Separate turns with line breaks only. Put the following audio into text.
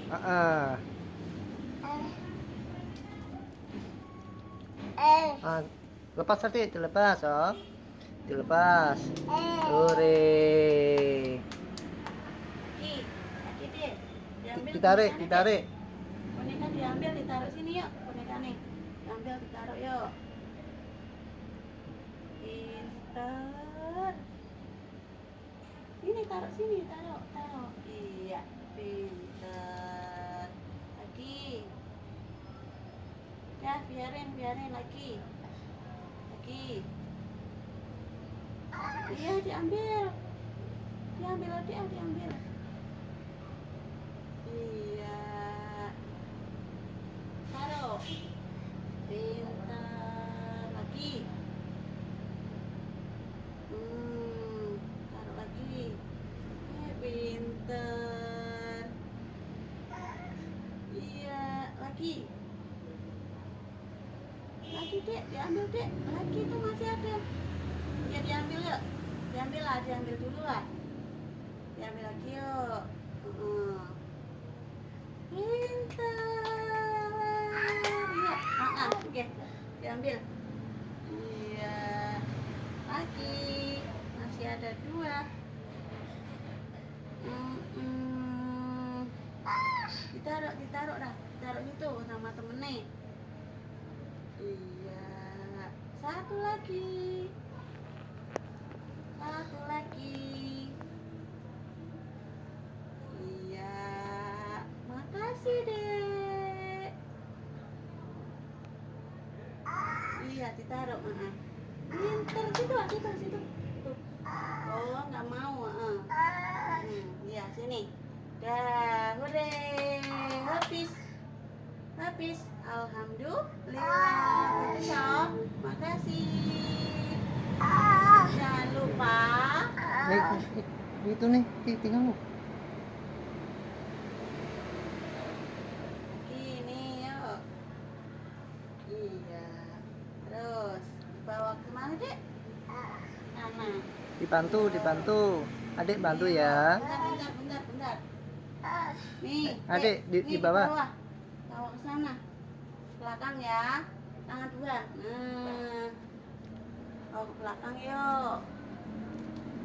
Ah, ah. Lepas tadi, dilepas, oh. Dilepas. Hore. Ditarik, ditarik.
Boneka diambil, ditaruh sini yuk. Boneka nih, diambil, ditaruh yuk. Pintar. Ini taruh sini, taruh, taruh. Iya, pintar. Lagi. Ya, biarin lagi. Lagi. Iya, diambil. Diambil, diambil. Iya. Taruh. Pintar. Lagi. Taruh lagi. Pintar. Iya, lagi. Lagi, Dek. Diambil, Dek. Lagi tuh masih ada. Ya, diambil yuk. Diambil lah, diambil dulu lah. Diambil lagi yuk. Pintar. Iya, oke. Diambil. Iya. Lagi. Masih ada 2. Ditaruh dah. Ditaruh situ sama temennya. Iya. 1 lagi. 1 lagi. Iya. Makasih, Dek. Iya, ditaruh. Pintar, situ. Tuh. Oh, nggak mau. Iya, sini. Dah, hore. Habis. Alhamdulillah. Besok. Makasih. Jangan lupa.
Itu nih, tinggal lu.
Gini, yuk. Iya. Terus bawa kemana, Dek? Sana.
Dibantu. Adik bantu ya.
Bentar. Nih,
Adik di
nih,
bawah.
Bawa ke sana. Belakang ya. Tangan 2. Nah. Bawa ke belakang yuk.